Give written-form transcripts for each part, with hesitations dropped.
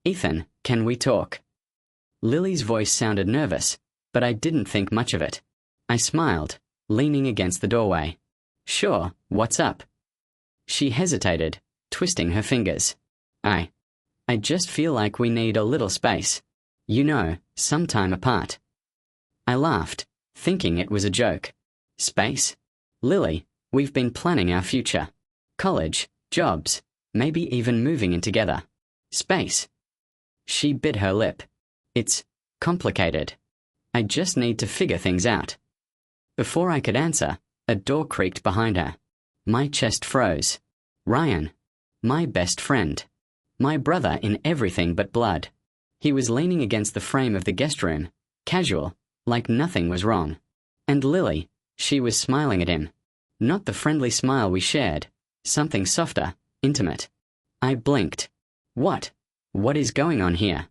Ethan, can we talk? Lily's voice sounded nervous, but I didn't think much of it. I smiled, leaning against the doorway. Sure, what's up? She hesitated, twisting her fingers. I just feel like we need a little space. You know, some time apart. I laughed, thinking it was a joke. Space? Lily, we've been planning our future. College, jobs, maybe even moving in together. Space. She bit her lip. It's complicated. I just need to figure things out. Before I could answer, a door creaked behind her. My chest froze. Ryan. My best friend. My brother in everything but blood. He was leaning against the frame of the guest room, casual, like nothing was wrong. And Lily, she was smiling at him. Not the friendly smile we shared, something softer, intimate. I blinked. What? What is going on here?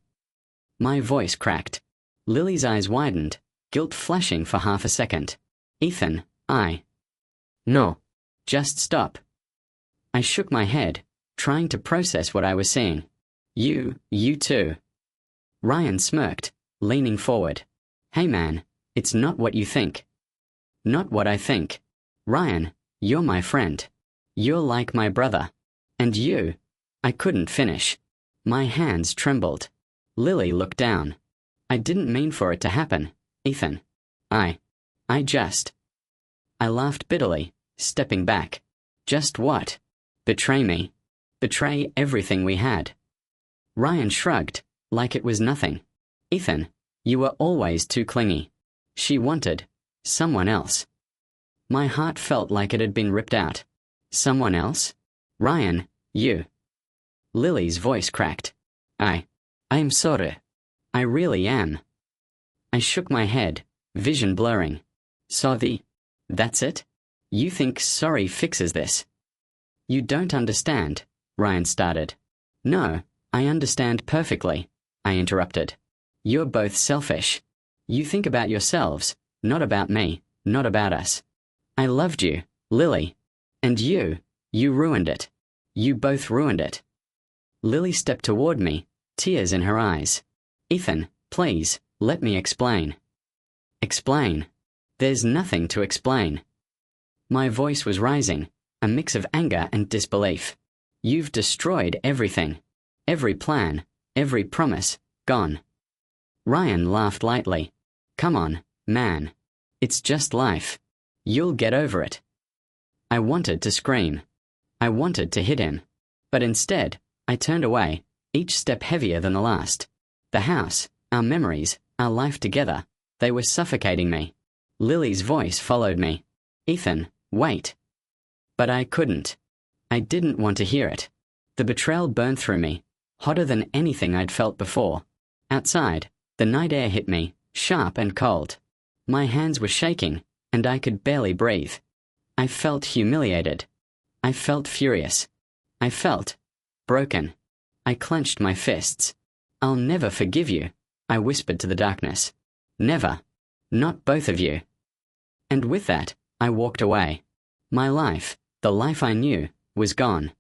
My voice cracked. Lily's eyes widened, guilt flashing for half a second. Ethan, No. Just stop. I shook my head, trying to process what I was seeing. You too. Ryan smirked, leaning forward. Hey man, it's not what you think. Not what I think. Ryan, you're my friend. You're like my brother. And you. I couldn't finish. My hands trembled. Lily looked down. I didn't mean for it to happen, Ethan. I laughed bitterly, stepping back. Just what? Betray me. Betray everything we had. Ryan shrugged, like it was nothing. Ethan, you were always too clingy. She wanted someone else. My heart felt like it had been ripped out. Someone else? Ryan, you. Lily's voice cracked. I'm sorry. I really am. I shook my head, vision blurring. Sorry? That's it? You think sorry fixes this? You don't understand, Ryan started. No, I understand perfectly, I interrupted. You're both selfish. You think about yourselves, not about me, not about us. I loved you, Lily. And you ruined it. You both ruined it. Lily stepped toward me, tears in her eyes. Ethan, please, let me explain. Explain? There's nothing to explain. My voice was rising, a mix of anger and disbelief. You've destroyed everything. Every plan, every promise, gone. Ryan laughed lightly. Come on, man. It's just life. You'll get over it. I wanted to scream. I wanted to hit him. But instead, I turned away, each step heavier than the last. The house, our memories, our life together, they were suffocating me. Lily's voice followed me. Ethan, wait. But I couldn't. I didn't want to hear it. The betrayal burned through me, hotter than anything I'd felt before. Outside, the night air hit me, sharp and cold. My hands were shaking, and I could barely breathe. I felt humiliated. I felt furious. I felt broken. I clenched my fists. I'll never forgive you, I whispered to the darkness. Never. Not both of you. And with that, I walked away. My life, the life I knew, was gone.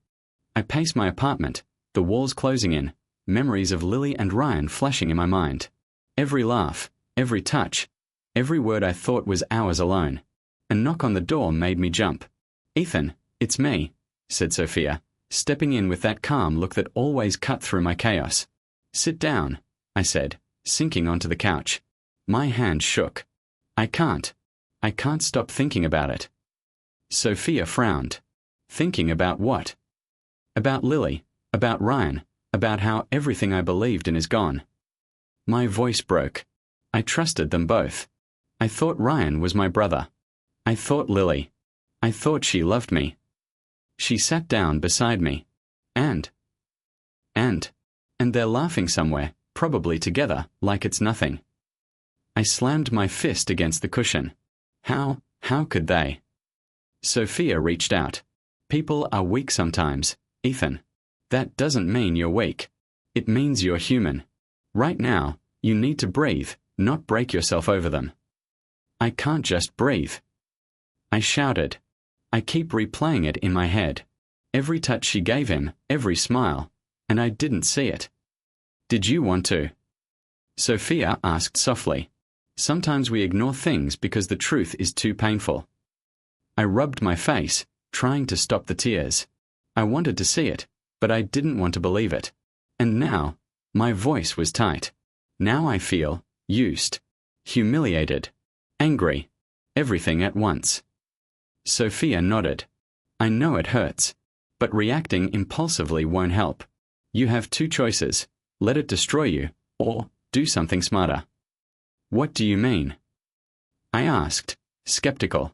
I paced my apartment, the walls closing in, memories of Lily and Ryan flashing in my mind. Every laugh, every touch, every word I thought was ours alone. A knock on the door made me jump. Ethan, it's me, said Sophia, stepping in with that calm look that always cut through my chaos. Sit down, I said, sinking onto the couch. My hand shook. I can't stop thinking about it. Sophia frowned. Thinking about what? About Lily, about Ryan, about how everything I believed in is gone. My voice broke. I trusted them both. I thought Ryan was my brother. I thought Lily. I thought she loved me. She sat down beside me. And they're laughing somewhere, probably together, like it's nothing. I slammed my fist against the cushion. How could they? Sophia reached out. People are weak sometimes, Ethan. That doesn't mean you're weak. It means you're human. Right now, you need to breathe, not break yourself over them. I can't just breathe. I shouted. I keep replaying it in my head. Every touch she gave him, every smile, and I didn't see it. Did you want to? Sophia asked softly. Sometimes we ignore things because the truth is too painful. I rubbed my face, trying to stop the tears. I wanted to see it, but I didn't want to believe it. And now, my voice was tight. Now I feel used, humiliated, angry, everything at once. Sophia nodded. I know it hurts, but reacting impulsively won't help. You have two choices: let it destroy you, or do something smarter. What do you mean? I asked, skeptical.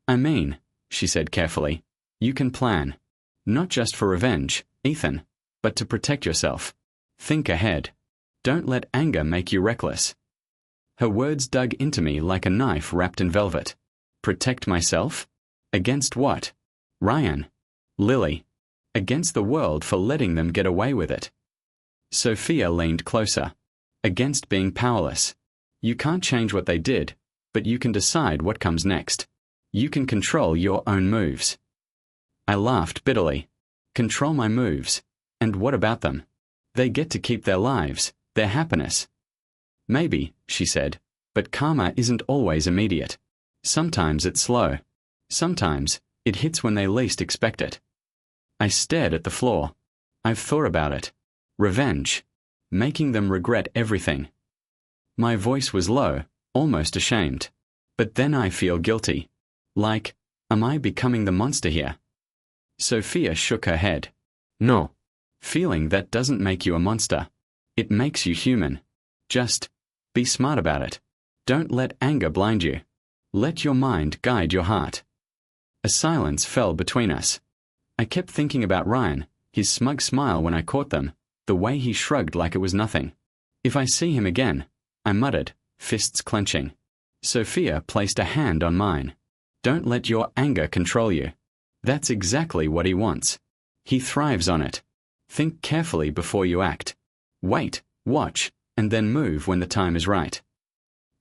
I mean, she said carefully, you can plan. Not just for revenge, Ethan, but to protect yourself. Think ahead. Don't let anger make you reckless. Her words dug into me like a knife wrapped in velvet. Protect myself? Against what? Ryan. Lily. Against the world for letting them get away with it. Sophia leaned closer. Against being powerless. You can't change what they did, but you can decide what comes next. You can control your own moves. I laughed bitterly. Control my moves. And what about them? They get to keep their lives, their happiness. Maybe, she said, but karma isn't always immediate. Sometimes it's slow. Sometimes it hits when they least expect it. I stared at the floor. I've thought about it. Revenge. Making them regret everything. My voice was low, almost ashamed. But then I feel guilty. Like, am I becoming the monster here? Sophia shook her head. No. Feeling that doesn't make you a monster. It makes you human. Just be smart about it. Don't let anger blind you. Let your mind guide your heart. A silence fell between us. I kept thinking about Ryan, his smug smile when I caught them, the way he shrugged like it was nothing. If I see him again, I muttered, fists clenching. Sophia placed a hand on mine. Don't let your anger control you. That's exactly what he wants. He thrives on it. Think carefully before you act. Wait, watch, and then move when the time is right.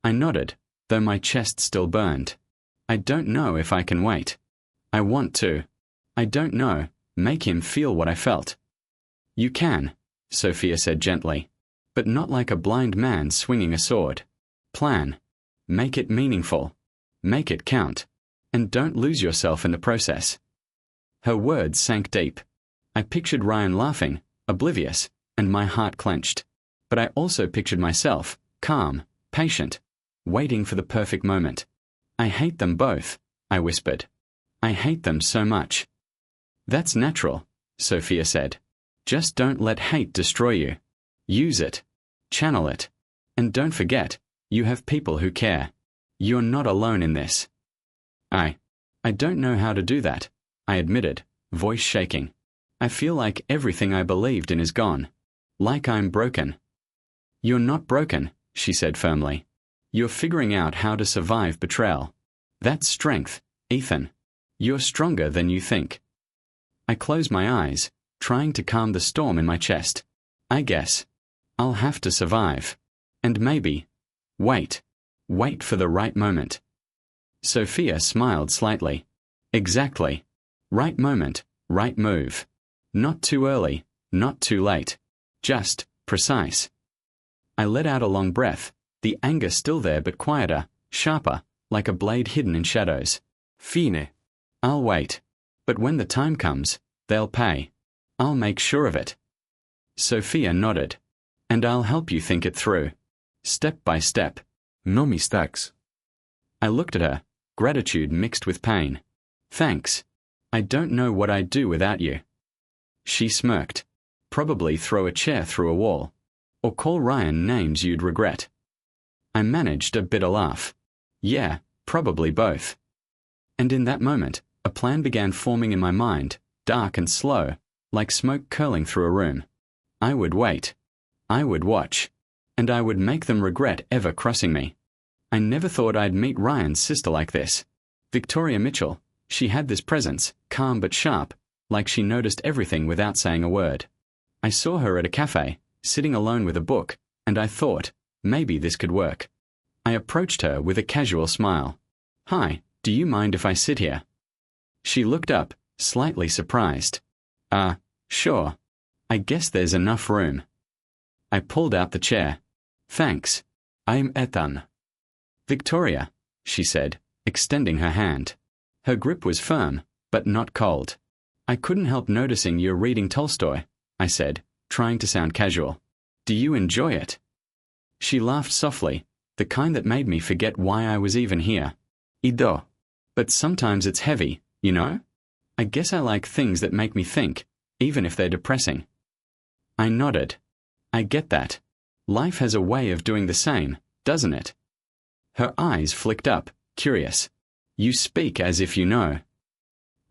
I nodded, though my chest still burned. I don't know if I can wait. I want to. I don't know, make him feel what I felt. You can, Sophia said gently, but not like a blind man swinging a sword. Plan. Make it meaningful. Make it count. And don't lose yourself in the process. Her words sank deep. I pictured Ryan laughing, oblivious, and my heart clenched. But I also pictured myself, calm, patient, waiting for the perfect moment. I hate them both, I whispered. I hate them so much. That's natural, Sophia said. Just don't let hate destroy you. Use it. Channel it. And don't forget, you have people who care. You're not alone in this. I don't know how to do that, I admitted, voice shaking. I feel like everything I believed in is gone. Like I'm broken. You're not broken, she said firmly. You're figuring out how to survive betrayal. That's strength, Ethan. You're stronger than you think. I closed my eyes, trying to calm the storm in my chest. I guess I'll have to survive. And maybe wait for the right moment. Sophia smiled slightly. Exactly. Right moment, right move. Not too early, not too late. Just precise. I let out a long breath, the anger still there but quieter, sharper, like a blade hidden in shadows. Fine. I'll wait. But when the time comes, they'll pay. I'll make sure of it. Sophia nodded. And I'll help you think it through. Step by step. No mistakes. I looked at her, gratitude mixed with pain. Thanks. I don't know what I'd do without you. She smirked. Probably throw a chair through a wall. Or call Ryan names you'd regret. I managed a bitter laugh. Yeah, probably both. And in that moment, a plan began forming in my mind, dark and slow, like smoke curling through a room. I would wait. I would watch. And I would make them regret ever crossing me. I never thought I'd meet Ryan's sister like this. Victoria Mitchell, she had this presence, calm but sharp, like she noticed everything without saying a word. I saw her at a cafe, sitting alone with a book, and I thought, maybe this could work. I approached her with a casual smile. Hi, do you mind if I sit here? She looked up, slightly surprised. Sure. I guess there's enough room. I pulled out the chair. Thanks. I'm Ethan. Victoria, she said, extending her hand. Her grip was firm, but not cold. I couldn't help noticing you're reading Tolstoy, I said, trying to sound casual. Do you enjoy it? She laughed softly, the kind that made me forget why I was even here. I do. But sometimes it's heavy, you know? I guess I like things that make me think, even if they're depressing. I nodded. I get that. Life has a way of doing the same, doesn't it? Her eyes flicked up, curious. You speak as if you know.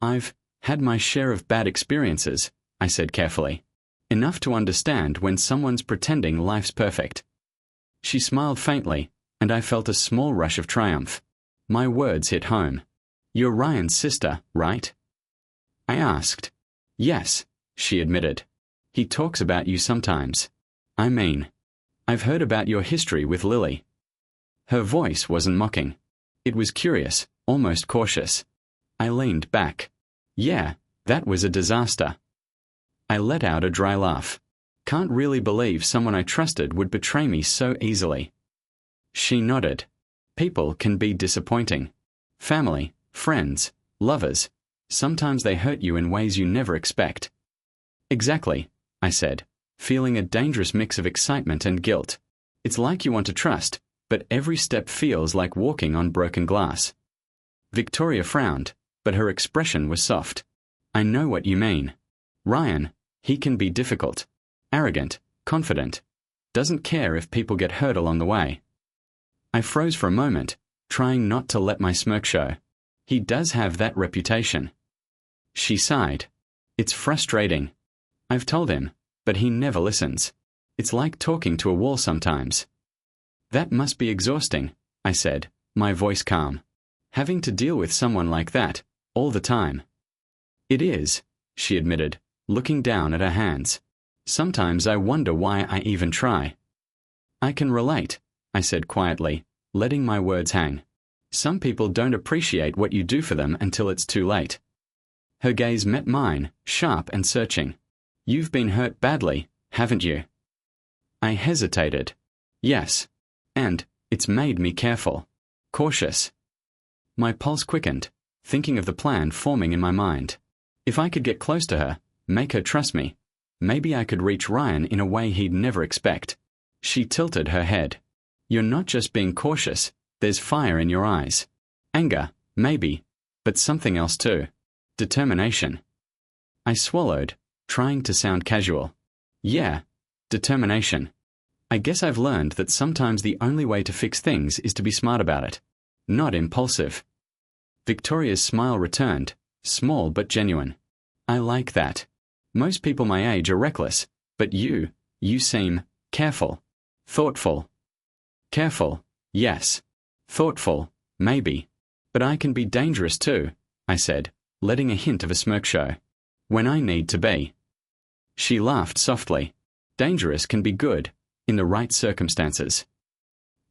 I've had my share of bad experiences, I said carefully. Enough to understand when someone's pretending life's perfect. She smiled faintly, and I felt a small rush of triumph. My words hit home. You're Ryan's sister, right? I asked. Yes, she admitted. He talks about you sometimes. I mean, I've heard about your history with Lily. Her voice wasn't mocking. It was curious, almost cautious. I leaned back. Yeah, that was a disaster. I let out a dry laugh. Can't really believe someone I trusted would betray me so easily. She nodded. People can be disappointing. Family, friends, lovers. Sometimes they hurt you in ways you never expect. Exactly, I said, feeling a dangerous mix of excitement and guilt. It's like you want to trust, but every step feels like walking on broken glass. Victoria frowned, but her expression was soft. I know what you mean. Ryan, he can be difficult. Arrogant, confident. Doesn't care if people get hurt along the way. I froze for a moment, trying not to let my smirk show. He does have that reputation. She sighed. It's frustrating. I've told him, but he never listens. It's like talking to a wall sometimes. That must be exhausting, I said, my voice calm. Having to deal with someone like that, all the time. It is, she admitted, looking down at her hands. Sometimes I wonder why I even try. I can relate, I said quietly, letting my words hang. Some people don't appreciate what you do for them until it's too late. Her gaze met mine, sharp and searching. You've been hurt badly, haven't you? I hesitated. Yes. And it's made me careful. Cautious. My pulse quickened, thinking of the plan forming in my mind. If I could get close to her, make her trust me, maybe I could reach Ryan in a way he'd never expect. She tilted her head. You're not just being cautious, there's fire in your eyes. Anger, maybe, but something else too. Determination. I swallowed, trying to sound casual. Yeah, determination. I guess I've learned that sometimes the only way to fix things is to be smart about it. Not impulsive. Victoria's smile returned, small but genuine. I like that. Most people my age are reckless, but you seem careful. Thoughtful. Careful, yes. Thoughtful, maybe. But I can be dangerous too, I said, letting a hint of a smirk show. When I need to be. She laughed softly. Dangerous can be good, in the right circumstances.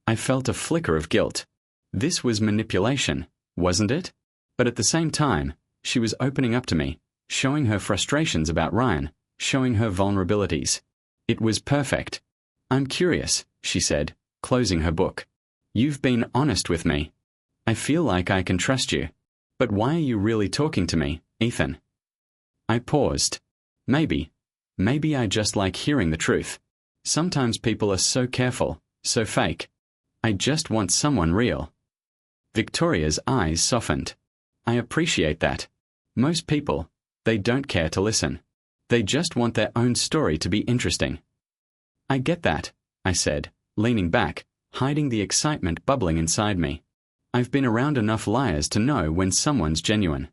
I felt a flicker of guilt. This was manipulation, wasn't it? But at the same time, she was opening up to me, showing her frustrations about Ryan, showing her vulnerabilities. It was perfect. I'm curious, she said, closing her book. You've been honest with me. I feel like I can trust you. But why are you really talking to me, Ethan? I paused. Maybe I just like hearing the truth. Sometimes people are so careful, so fake. I just want someone real. Victoria's eyes softened. I appreciate that. Most people, they don't care to listen. They just want their own story to be interesting. I get that, I said, leaning back, hiding the excitement bubbling inside me. I've been around enough liars to know when someone's genuine.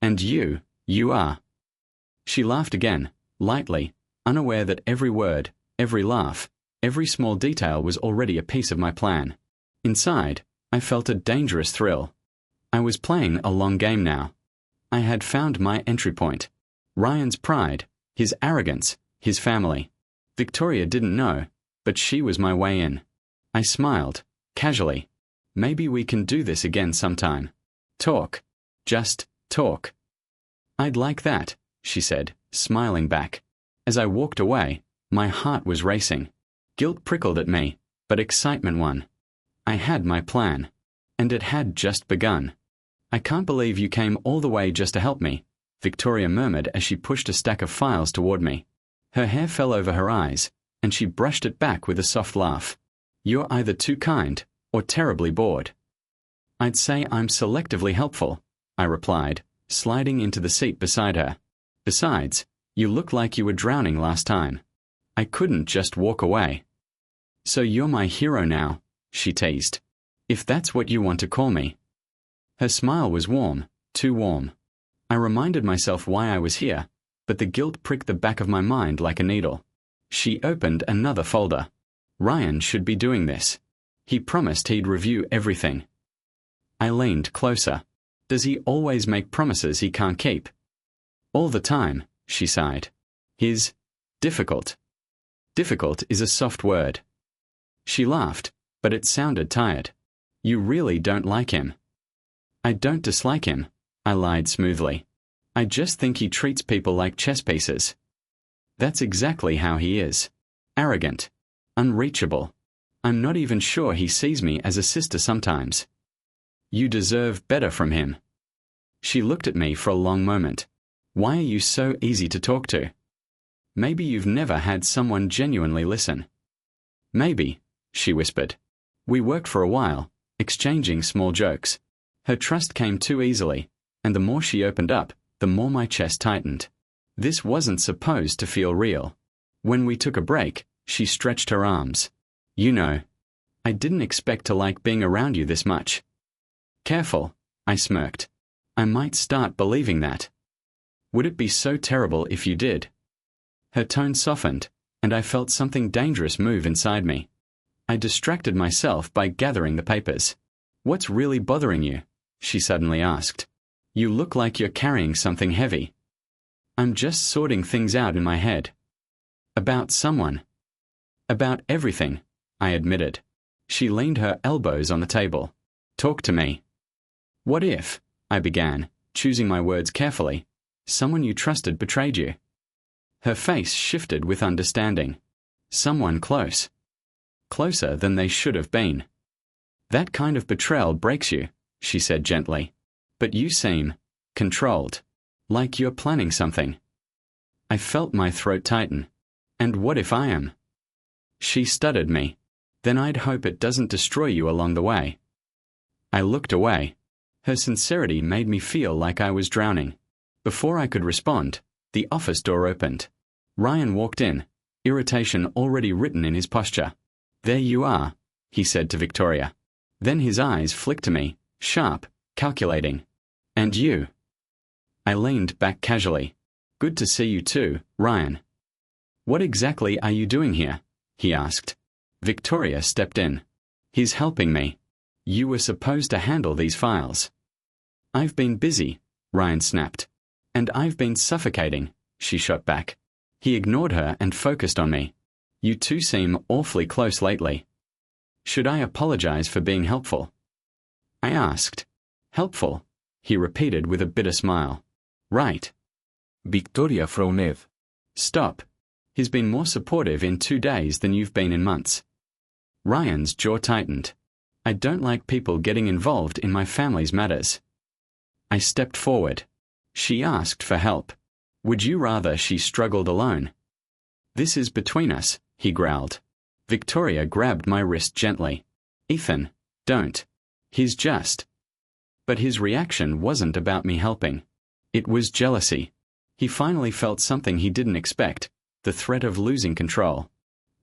And you are. She laughed again, lightly, unaware that every word, every laugh, every small detail was already a piece of my plan. Inside, I felt a dangerous thrill. I was playing a long game now. I had found my entry point. Ryan's pride, his arrogance, his family. Victoria didn't know, but she was my way in. I smiled, casually. Maybe we can do this again sometime. Talk. Just talk. I'd like that, she said, smiling back. As I walked away, my heart was racing. Guilt prickled at me, but excitement won. I had my plan. And it had just begun. "I can't believe you came all the way just to help me," Victoria murmured as she pushed a stack of files toward me. Her hair fell over her eyes, and she brushed it back with a soft laugh. "You're either too kind, or terribly bored." "I'd say I'm selectively helpful," I replied, sliding into the seat beside her. "Besides, you looked like you were drowning last time. I couldn't just walk away." "So you're my hero now," she teased. "If that's what you want to call me." Her smile was warm, too warm. I reminded myself why I was here, but the guilt pricked the back of my mind like a needle. She opened another folder. Ryan should be doing this. He promised he'd review everything. I leaned closer. Does he always make promises he can't keep? "All the time," she sighed. "He's difficult." Difficult is a soft word. She laughed, but it sounded tired. "You really don't like him." "I don't dislike him," I lied smoothly. "I just think he treats people like chess pieces." "That's exactly how he is. Arrogant. Unreachable. I'm not even sure he sees me as a sister sometimes." "You deserve better from him." She looked at me for a long moment. "Why are you so easy to talk to?" "Maybe you've never had someone genuinely listen." "Maybe," she whispered. We worked for a while, exchanging small jokes. Her trust came too easily, and the more she opened up, the more my chest tightened. This wasn't supposed to feel real. When we took a break, she stretched her arms. "You know, I didn't expect to like being around you this much." "Careful," I smirked. "I might start believing that." "Would it be so terrible if you did?" Her tone softened, and I felt something dangerous move inside me. I distracted myself by gathering the papers. "What's really bothering you?" she suddenly asked. "You look like you're carrying something heavy." "I'm just sorting things out in my head." "About someone?" "About everything," I admitted. She leaned her elbows on the table. "Talk to me." "What if," I began, choosing my words carefully, "someone you trusted betrayed you?" Her face shifted with understanding. "Someone close. Closer than they should have been." "That kind of betrayal breaks you," she said gently. "But you seem controlled. Like you're planning something." I felt my throat tighten. "And what if I am?" She stuttered me. "Then I'd hope it doesn't destroy you along the way." I looked away. Her sincerity made me feel like I was drowning. Before I could respond, the office door opened. Ryan walked in, irritation already written in his posture. "There you are," he said to Victoria. Then his eyes flicked to me, sharp, calculating. "And you?" I leaned back casually. "Good to see you too, Ryan." "What exactly are you doing here?" he asked. Victoria stepped in. "He's helping me. You were supposed to handle these files." "I've been busy," Ryan snapped. "And I've been suffocating," she shot back. He ignored her and focused on me. "You two seem awfully close lately." "Should I apologize for being helpful?" I asked. "Helpful?" he repeated with a bitter smile. "Right." Victoria frowned. "Stop. He's been more supportive in 2 days than you've been in months." Ryan's jaw tightened. "I don't like people getting involved in my family's matters." I stepped forward. She asked for help. Would you rather she struggled alone? "This is between us," he growled. Victoria grabbed my wrist gently. "Ethan, don't. He's just." But his reaction wasn't about me helping. It was jealousy. He finally felt something he didn't expect, the threat of losing control.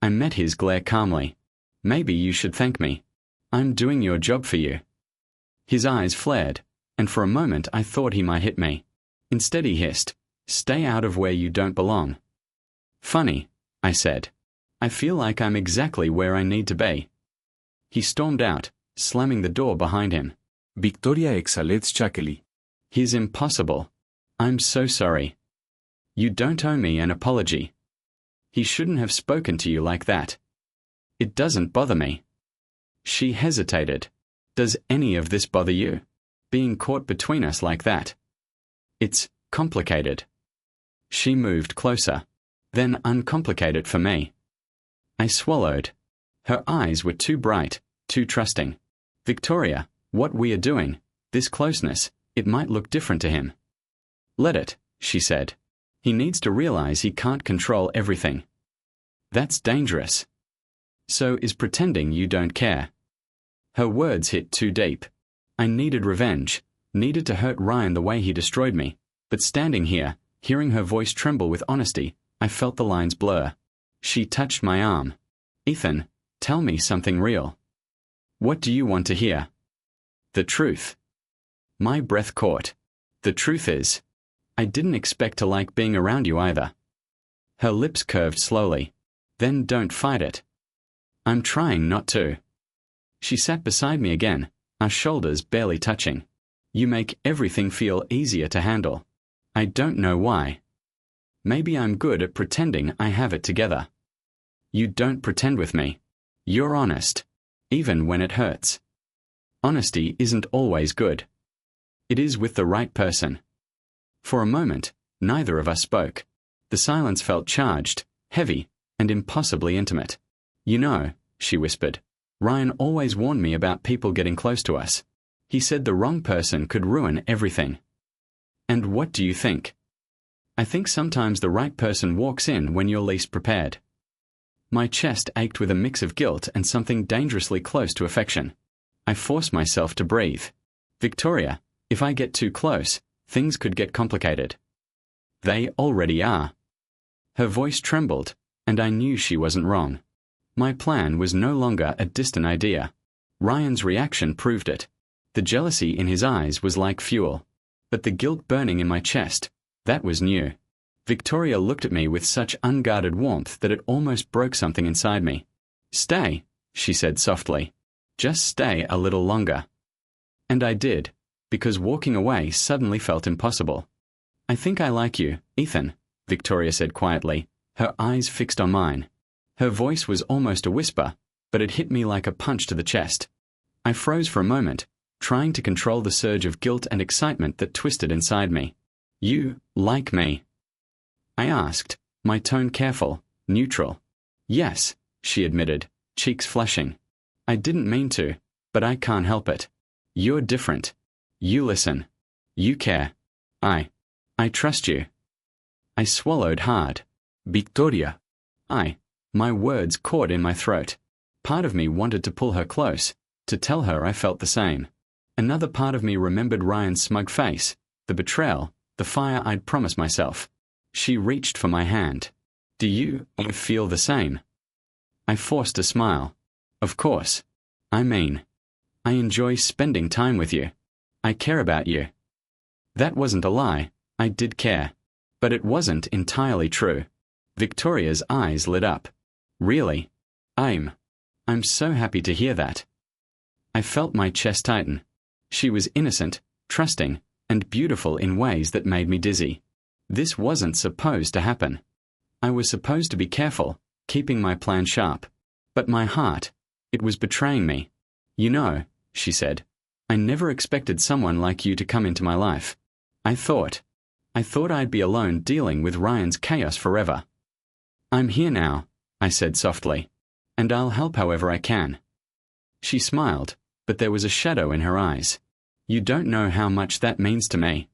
I met his glare calmly. "Maybe you should thank me. I'm doing your job for you." His eyes flared, and for a moment I thought he might hit me. Instead he hissed, "Stay out of where you don't belong." "Funny," I said. "I feel like I'm exactly where I need to be." He stormed out, slamming the door behind him. Victoria exhaled shakily. "He's impossible. I'm so sorry. You don't owe me an apology. He shouldn't have spoken to you like that. It doesn't bother me." She hesitated. "Does any of this bother you? Being caught between us like that?" "It's complicated." She moved closer. "Then uncomplicate it for me." I swallowed. Her eyes were too bright, too trusting. Victoria, what we are doing, this closeness, it might look different to him. Let it, she said. He needs to realize he can't control everything. That's dangerous. So is pretending you don't care. Her words hit too deep. I needed revenge, needed to hurt Ryan the way he destroyed me, but standing here, hearing her voice tremble with honesty, I felt the lines blur. She touched my arm. Ethan, tell me something real. What do you want to hear? The truth. My breath caught. The truth is, I didn't expect to like being around you either. Her lips curved slowly. Then don't fight it. I'm trying not to. She sat beside me again, our shoulders barely touching. You make everything feel easier to handle. I don't know why. Maybe I'm good at pretending I have it together. You don't pretend with me. You're honest, even when it hurts. Honesty isn't always good. It is with the right person. For a moment, neither of us spoke. The silence felt charged, heavy, and impossibly intimate. You know, she whispered, Ryan always warned me about people getting close to us. He said the wrong person could ruin everything. And what do you think? I think sometimes the right person walks in when you're least prepared. My chest ached with a mix of guilt and something dangerously close to affection. I forced myself to breathe. Victoria, if I get too close, things could get complicated. They already are. Her voice trembled, and I knew she wasn't wrong. My plan was no longer a distant idea. Ryan's reaction proved it. The jealousy in his eyes was like fuel. But the guilt burning in my chest, that was new. Victoria looked at me with such unguarded warmth that it almost broke something inside me. Stay, she said softly. Just stay a little longer. And I did, because walking away suddenly felt impossible. I think I like you, Ethan, Victoria said quietly, her eyes fixed on mine. Her voice was almost a whisper, but it hit me like a punch to the chest. I froze for a moment, trying to control the surge of guilt and excitement that twisted inside me. You like me? I asked, my tone careful, neutral. Yes, she admitted, cheeks flushing. I didn't mean to, but I can't help it. You're different. You listen. You care. I trust you. I swallowed hard. Victoria. My words caught in my throat. Part of me wanted to pull her close, to tell her I felt the same. Another part of me remembered Ryan's smug face, the betrayal, the fire I'd promised myself. She reached for my hand. Do you feel the same? I forced a smile. Of course. I enjoy spending time with you. I care about you. That wasn't a lie. I did care. But it wasn't entirely true. Victoria's eyes lit up. Really? I'm so happy to hear that. I felt my chest tighten. She was innocent, trusting, and beautiful in ways that made me dizzy. This wasn't supposed to happen. I was supposed to be careful, keeping my plan sharp. But my heart, it was betraying me. You know, she said, I never expected someone like you to come into my life. I thought I'd be alone dealing with Ryan's chaos forever. I'm here now, I said softly, and I'll help however I can. She smiled, but there was a shadow in her eyes. You don't know how much that means to me.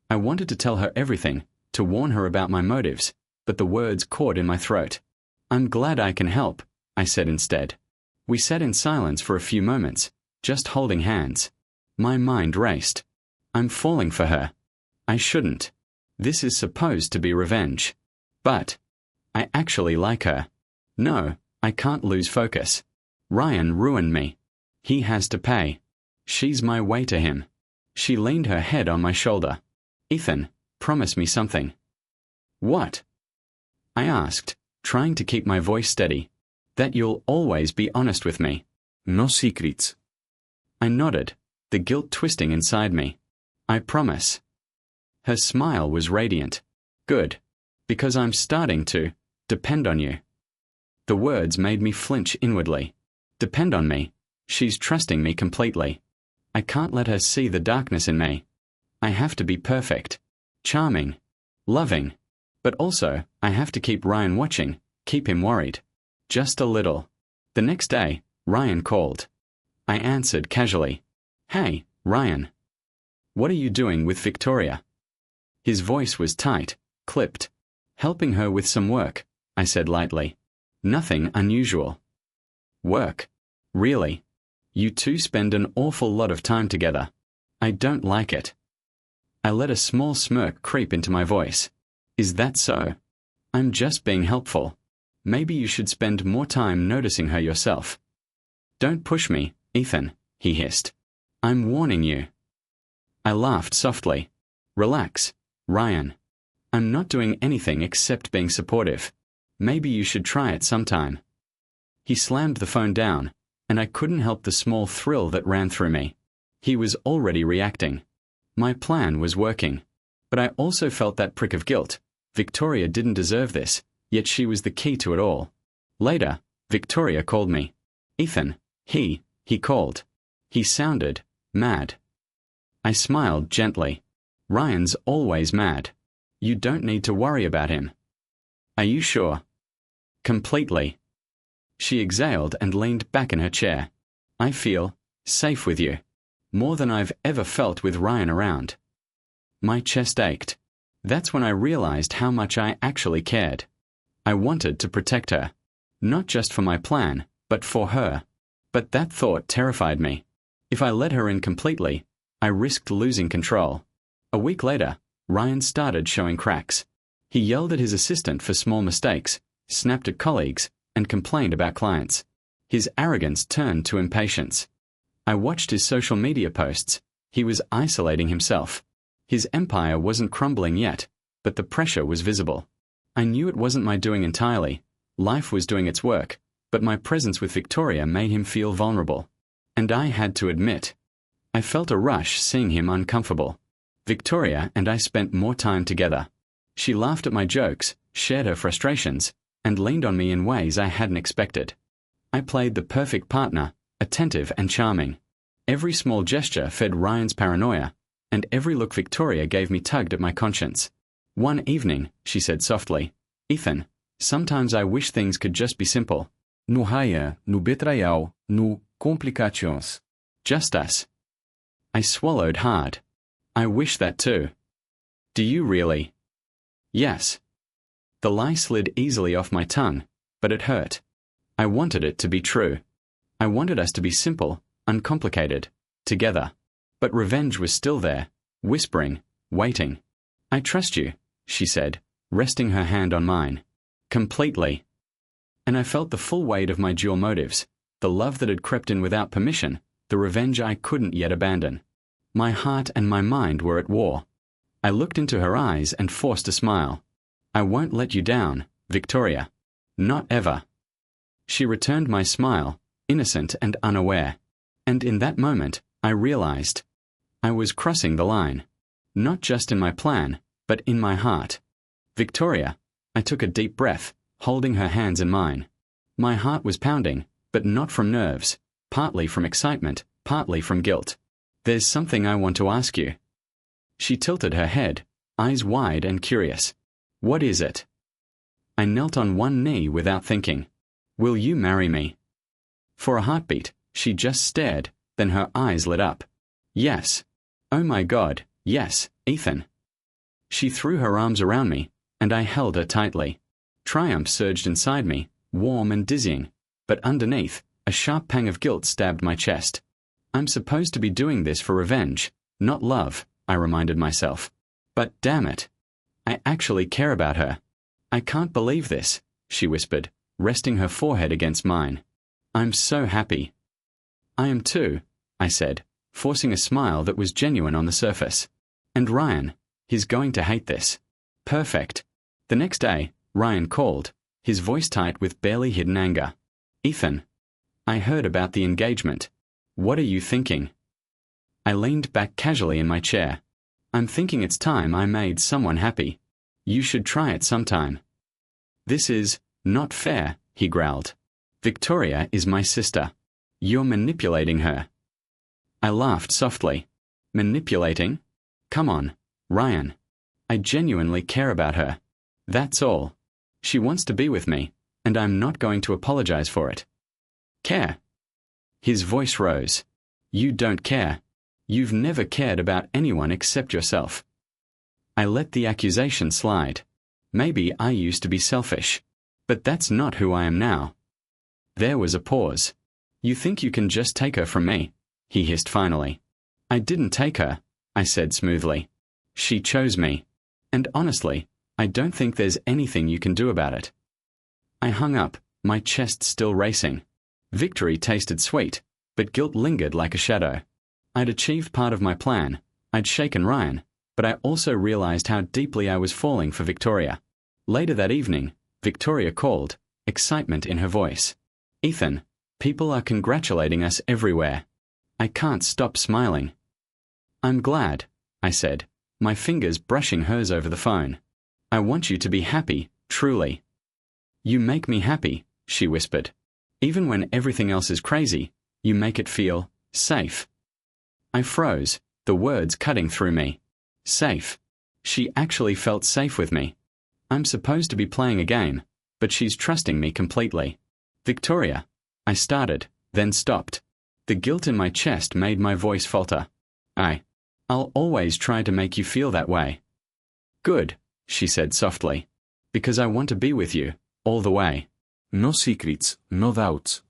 I wanted to tell her everything, to warn her about my motives, but the words caught in my throat. I'm glad I can help, I said instead. We sat in silence for a few moments, just holding hands. My mind raced. I'm falling for her. I shouldn't. This is supposed to be revenge. But I actually like her. No, I can't lose focus. Ryan ruined me. He has to pay. She's my way to him. She leaned her head on my shoulder. Ethan, promise me something. What? I asked, trying to keep my voice steady. That you'll always be honest with me. No secrets. I nodded, the guilt twisting inside me. I promise. Her smile was radiant. Good. Because I'm starting to depend on you. The words made me flinch inwardly. Depend on me. She's trusting me completely. I can't let her see the darkness in me. I have to be perfect. Charming. Loving. But also, I have to keep Ryan watching, keep him worried. Just a little. The next day, Ryan called. I answered casually. Hey, Ryan. What are you doing with Victoria? His voice was tight, clipped. Helping her with some work, I said lightly. Nothing unusual. Work? Really? You two spend an awful lot of time together. I don't like it. I let a small smirk creep into my voice. Is that so? I'm just being helpful. Maybe you should spend more time noticing her yourself. Don't push me, Ethan, he hissed. I'm warning you. I laughed softly. Relax, Ryan. I'm not doing anything except being supportive. Maybe you should try it sometime. He slammed the phone down, and I couldn't help the small thrill that ran through me. He was already reacting. My plan was working. But I also felt that prick of guilt. Victoria didn't deserve this, yet she was the key to it all. Later, Victoria called me. Ethan, he called. He sounded mad. I smiled gently. Ryan's always mad. You don't need to worry about him. Are you sure? Completely. She exhaled and leaned back in her chair. I feel safe with you. More than I've ever felt with Ryan around. My chest ached. That's when I realized how much I actually cared. I wanted to protect her. Not just for my plan, but for her. But that thought terrified me. If I let her in completely, I risked losing control. A week later, Ryan started showing cracks. He yelled at his assistant for small mistakes, snapped at colleagues, and complained about clients. His arrogance turned to impatience. I watched his social media posts. He was isolating himself. His empire wasn't crumbling yet, but the pressure was visible. I knew it wasn't my doing entirely. Life was doing its work, but my presence with Victoria made him feel vulnerable. And I had to admit, I felt a rush seeing him uncomfortable. Victoria and I spent more time together. She laughed at my jokes, shared her frustrations, and leaned on me in ways I hadn't expected. I played the perfect partner, attentive and charming. Every small gesture fed Ryan's paranoia, and every look Victoria gave me tugged at my conscience. One evening, she said softly, Ethan, sometimes I wish things could just be simple. No Ryan, no Betrayal, no complications. Just us. I swallowed hard. I wish that too. Do you really? Yes. The lie slid easily off my tongue, but it hurt. I wanted it to be true. I wanted us to be simple, uncomplicated, together. But revenge was still there, whispering, waiting. I trust you, she said, resting her hand on mine. Completely. And I felt the full weight of my dual motives, the love that had crept in without permission, the revenge I couldn't yet abandon. My heart and my mind were at war. I looked into her eyes and forced a smile. I won't let you down, Victoria. Not ever. She returned my smile, innocent and unaware. And in that moment, I realized I was crossing the line. Not just in my plan, but in my heart. Victoria, I took a deep breath, holding her hands in mine. My heart was pounding, but not from nerves, partly from excitement, partly from guilt. There's something I want to ask you. She tilted her head, eyes wide and curious. What is it? I knelt on one knee without thinking. Will you marry me? For a heartbeat, she just stared, then her eyes lit up. Yes. Oh my God, yes, Ethan. She threw her arms around me, and I held her tightly. Triumph surged inside me, warm and dizzying, but underneath, a sharp pang of guilt stabbed my chest. I'm supposed to be doing this for revenge, not love, I reminded myself. But damn it. I actually care about her. I can't believe this, she whispered, resting her forehead against mine. I'm so happy. I am too, I said, forcing a smile that was genuine on the surface. And Ryan, he's going to hate this. Perfect. The next day, Ryan called, his voice tight with barely hidden anger. Ethan, I heard about the engagement. What are you thinking? I leaned back casually in my chair. I'm thinking it's time I made someone happy. You should try it sometime. This is not fair, he growled. Victoria is my sister. You're manipulating her. I laughed softly. Manipulating? Come on, Ryan. I genuinely care about her. That's all. She wants to be with me, and I'm not going to apologize for it. Care? His voice rose. You don't care. You've never cared about anyone except yourself. I let the accusation slide. Maybe I used to be selfish. But that's not who I am now. There was a pause. You think you can just take her from me? He hissed finally. I didn't take her, I said smoothly. She chose me. And honestly, I don't think there's anything you can do about it. I hung up, my chest still racing. Victory tasted sweet, but guilt lingered like a shadow. I'd achieved part of my plan. I'd shaken Ryan, but I also realized how deeply I was falling for Victoria. Later that evening, Victoria called, excitement in her voice. Ethan, people are congratulating us everywhere. I can't stop smiling. I'm glad, I said, my fingers brushing hers over the phone. I want you to be happy, truly. You make me happy, she whispered. Even when everything else is crazy, you make it feel safe. I froze, the words cutting through me. Safe. She actually felt safe with me. I'm supposed to be playing a game, but she's trusting me completely. Victoria, I started, then stopped. The guilt in my chest made my voice falter. I'll always try to make you feel that way. Good, she said softly. Because I want to be with you, all the way. No secrets, no doubts.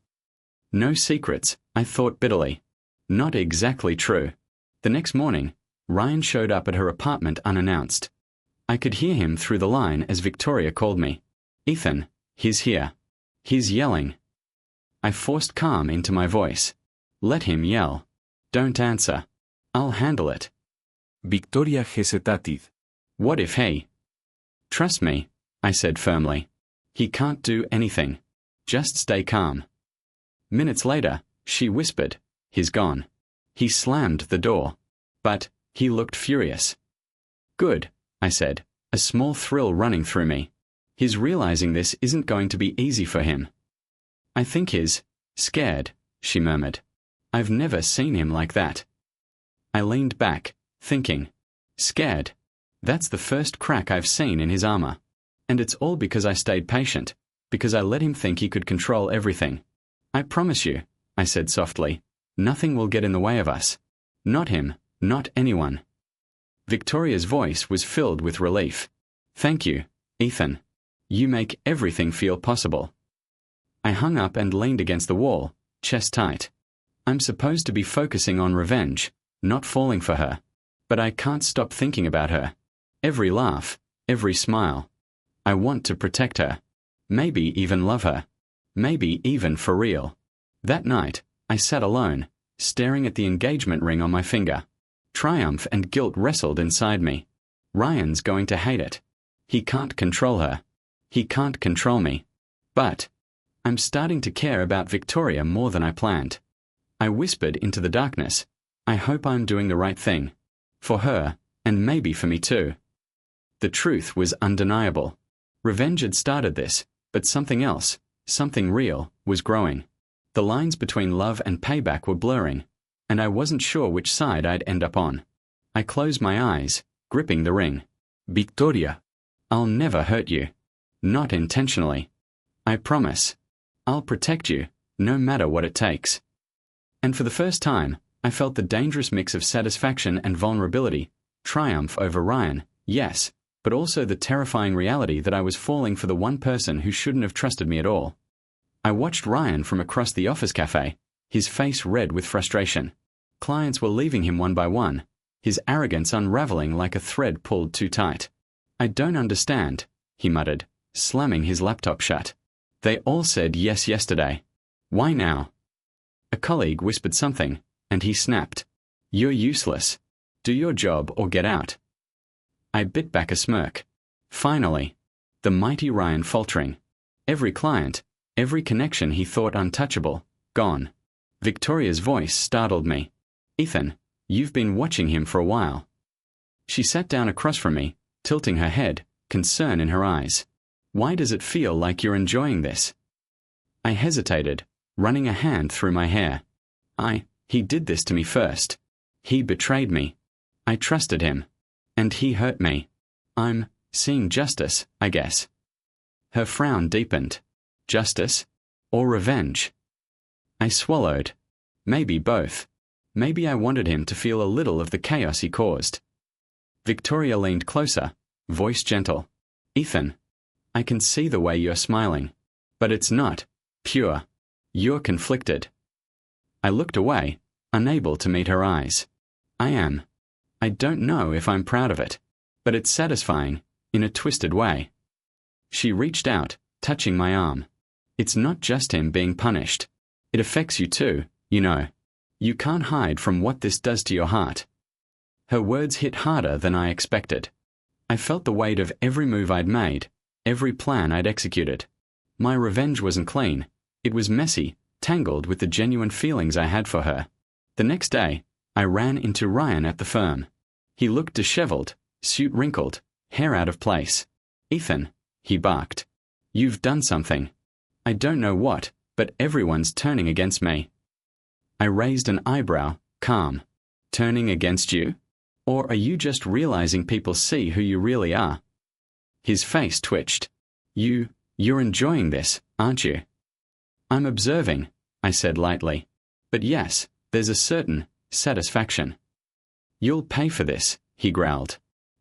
No secrets, I thought bitterly. Not exactly true. The next morning, Ryan showed up at her apartment unannounced. I could hear him through the line as Victoria called me. Ethan, he's here. He's yelling. I forced calm into my voice. Let him yell. Don't answer. I'll handle it. Victoria hesitated. What if he? Trust me, I said firmly. He can't do anything. Just stay calm. Minutes later, she whispered, he's gone. He slammed the door. But he looked furious. Good, I said, a small thrill running through me. He's realizing this isn't going to be easy for him. I think he's scared, she murmured. I've never seen him like that. I leaned back, thinking. Scared. That's the first crack I've seen in his armor. And it's all because I stayed patient, because I let him think he could control everything. I promise you, I said softly, nothing will get in the way of us. Not him, not anyone. Victoria's voice was filled with relief. Thank you, Ethan. You make everything feel possible. I hung up and leaned against the wall, chest tight. I'm supposed to be focusing on revenge, not falling for her. But I can't stop thinking about her. Every laugh, every smile. I want to protect her. Maybe even love her. Maybe even for real. That night, I sat alone, staring at the engagement ring on my finger. Triumph and guilt wrestled inside me. Ryan's going to hate it. He can't control her. He can't control me. But I'm starting to care about Victoria more than I planned. I whispered into the darkness, I hope I'm doing the right thing. For her, and maybe for me too. The truth was undeniable. Revenge had started this, but something else, something real, was growing. The lines between love and payback were blurring, and I wasn't sure which side I'd end up on. I closed my eyes, gripping the ring. Victoria, I'll never hurt you. Not intentionally. I promise. I'll protect you, no matter what it takes. And for the first time, I felt the dangerous mix of satisfaction and vulnerability, triumph over Ryan, yes, but also the terrifying reality that I was falling for the one person who shouldn't have trusted me at all. I watched Ryan from across the office cafe, his face red with frustration. Clients were leaving him one by one, his arrogance unraveling like a thread pulled too tight. I don't understand, he muttered, slamming his laptop shut. They all said yes yesterday. Why now? A colleague whispered something, and he snapped. You're useless. Do your job or get out. I bit back a smirk. Finally. The mighty Ryan faltering. Every client, every connection he thought untouchable, gone. Victoria's voice startled me. Ethan, you've been watching him for a while. She sat down across from me, tilting her head, concern in her eyes. Why does it feel like you're enjoying this? I hesitated, running a hand through my hair. He did this to me first. He betrayed me. I trusted him. And he hurt me. I'm seeing justice, I guess. Her frown deepened. Justice? Or revenge? I swallowed. Maybe both. Maybe I wanted him to feel a little of the chaos he caused. Victoria leaned closer, voice gentle. Ethan, I can see the way you're smiling. But it's not pure. You're conflicted. I looked away, unable to meet her eyes. I am. I don't know if I'm proud of it, but it's satisfying, in a twisted way. She reached out, touching my arm. It's not just him being punished. It affects you too, you know. You can't hide from what this does to your heart. Her words hit harder than I expected. I felt the weight of every move I'd made, every plan I'd executed. My revenge wasn't clean. It was messy, tangled with the genuine feelings I had for her. The next day, I ran into Ryan at the firm. He looked disheveled, suit wrinkled, hair out of place. Ethan, he barked. You've done something. I don't know what, but everyone's turning against me. I raised an eyebrow, calm. Turning against you? Or are you just realizing people see who you really are? His face twitched. You're enjoying this, aren't you? I'm observing, I said lightly. But yes, there's a certain satisfaction. You'll pay for this, he growled.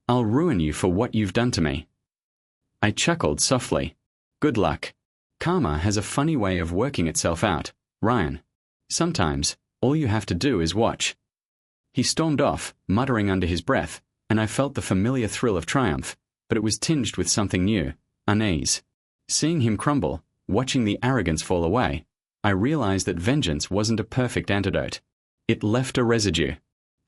I'll ruin you for what you've done to me. I chuckled softly. Good luck. Karma has a funny way of working itself out, Ryan. Sometimes, all you have to do is watch. He stormed off, muttering under his breath, and I felt the familiar thrill of triumph, but it was tinged with something new, unease. Seeing him crumble, watching the arrogance fall away, I realized that vengeance wasn't a perfect antidote. It left a residue.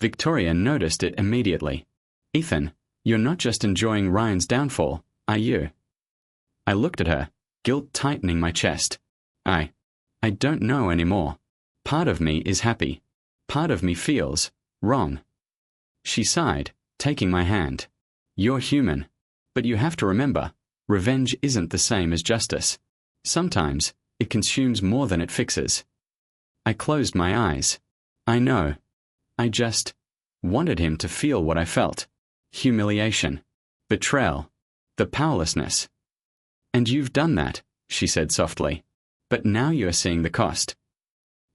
Victoria noticed it immediately. Ethan, you're not just enjoying Ryan's downfall, are you? I looked at her, guilt tightening my chest. I don't know anymore. Part of me is happy. Part of me feels wrong. She sighed, taking my hand. You're human. But you have to remember, revenge isn't the same as justice. Sometimes, it consumes more than it fixes. I closed my eyes. I know. I just wanted him to feel what I felt. Humiliation. Betrayal. The powerlessness. And you've done that, she said softly. But now you're seeing the cost.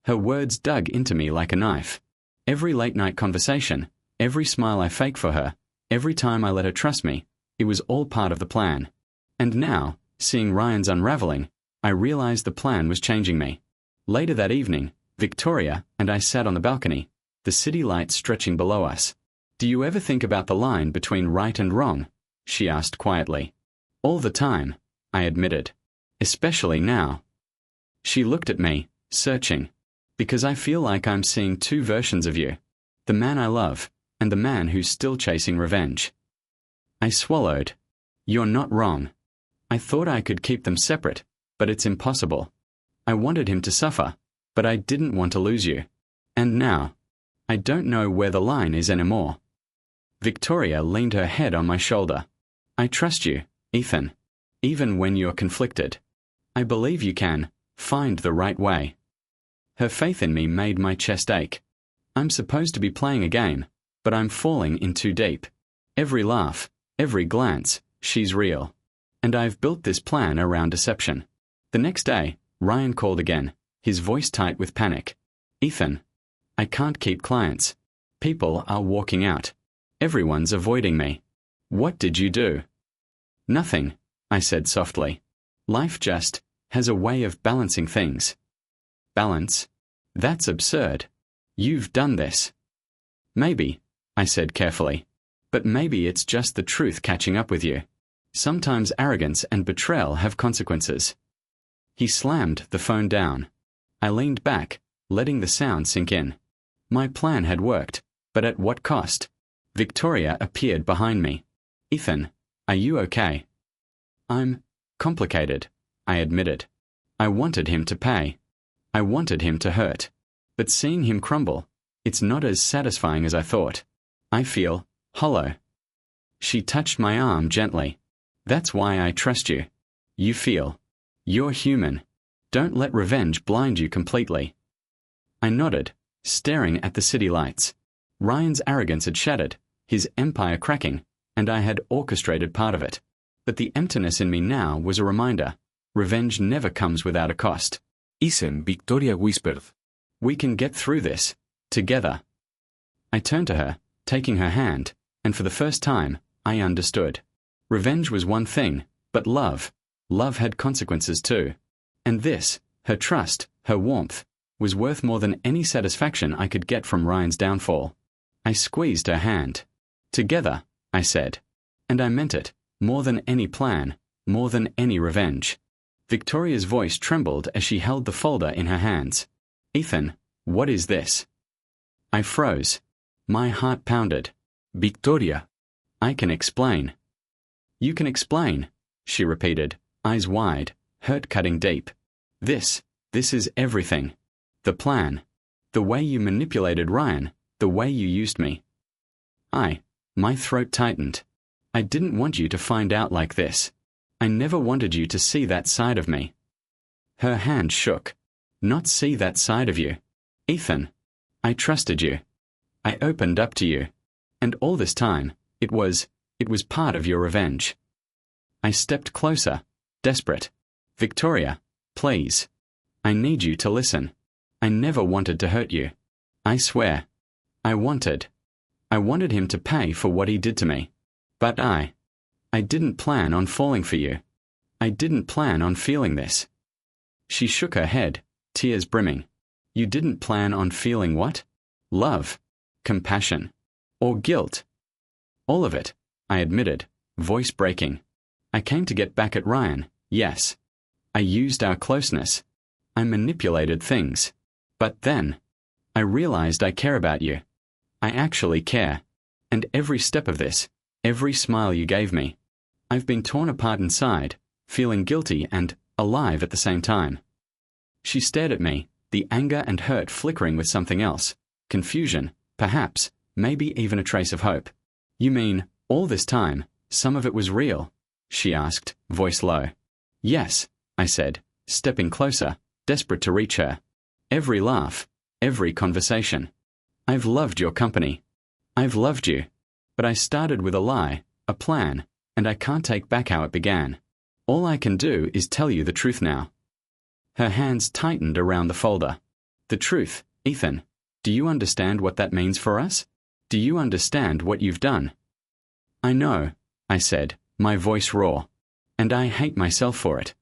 Her words dug into me like a knife. Every late-night conversation, every smile I faked for her, every time I let her trust me, it was all part of the plan. And now, seeing Ryan's unraveling, I realized the plan was changing me. Later that evening, Victoria and I sat on the balcony, the city lights stretching below us. Do you ever think about the line between right and wrong? She asked quietly. All the time, I admitted. Especially now. She looked at me, searching. Because I feel like I'm seeing two versions of you. The man I love, and the man who's still chasing revenge. I swallowed. You're not wrong. I thought I could keep them separate, but it's impossible. I wanted him to suffer, but I didn't want to lose you. And now, I don't know where the line is anymore. Victoria leaned her head on my shoulder. I trust you, Ethan. Even when you're conflicted. I believe you can find the right way. Her faith in me made my chest ache. I'm supposed to be playing a game, but I'm falling in too deep. Every laugh, every glance, she's real. And I've built this plan around deception. The next day, Ryan called again, his voice tight with panic. Ethan, I can't keep clients. People are walking out. Everyone's avoiding me. What did you do? Nothing, I said softly. Life just has a way of balancing things. Balance? That's absurd. You've done this. Maybe, I said carefully. But maybe it's just the truth catching up with you. Sometimes arrogance and betrayal have consequences. He slammed the phone down. I leaned back, letting the sound sink in. My plan had worked, but at what cost? Victoria appeared behind me. Ethan, are you okay? I'm complicated, I admitted. I wanted him to pay. I wanted him to hurt. But seeing him crumble, it's not as satisfying as I thought. I feel hollow. She touched my arm gently. That's why I trust you. You feel. You're human. Don't let revenge blind you completely. I nodded, staring at the city lights. Ryan's arrogance had shattered, his empire cracking, and I had orchestrated part of it. But the emptiness in me now was a reminder. Revenge never comes without a cost. Ethan, Victoria whispered. We can get through this. Together. I turned to her, taking her hand, and for the first time, I understood. Revenge was one thing, but love had consequences too. And this, her trust, her warmth, was worth more than any satisfaction I could get from Ryan's downfall. I squeezed her hand. Together, I said. And I meant it, more than any plan, more than any revenge. Victoria's voice trembled as she held the folder in her hands. Ethan, what is this? I froze. My heart pounded. Victoria. I can explain. You can explain, she repeated, eyes wide, hurt cutting deep. This is everything. The plan. The way you manipulated Ryan, the way you used me. My throat tightened. I didn't want you to find out like this. I never wanted you to see that side of me. Her hand shook. Not see that side of you. Ethan, I trusted you. I opened up to you. And all this time, it was part of your revenge. I stepped closer, desperate. Victoria, please. I need you to listen. I never wanted to hurt you. I swear. I wanted him to pay for what he did to me. But I didn't plan on falling for you. I didn't plan on feeling this. She shook her head, tears brimming. You didn't plan on feeling what? Love, compassion, or guilt? All of it, I admitted, voice breaking. I came to get back at Ryan, yes. I used our closeness. I manipulated things. But then, I realized I care about you. I actually care. And every step of this, every smile you gave me, I've been torn apart inside, feeling guilty and alive at the same time. She stared at me, the anger and hurt flickering with something else, confusion, perhaps, maybe even a trace of hope. You mean, all this time, some of it was real? She asked, voice low. Yes, I said, stepping closer, desperate to reach her. Every laugh, every conversation. I've loved your company. I've loved you. But I started with a lie, a plan, and I can't take back how it began. All I can do is tell you the truth now. Her hands tightened around the folder. The truth, Ethan. Do you understand what that means for us? Do you understand what you've done? I know, I said, my voice raw. And I hate myself for it.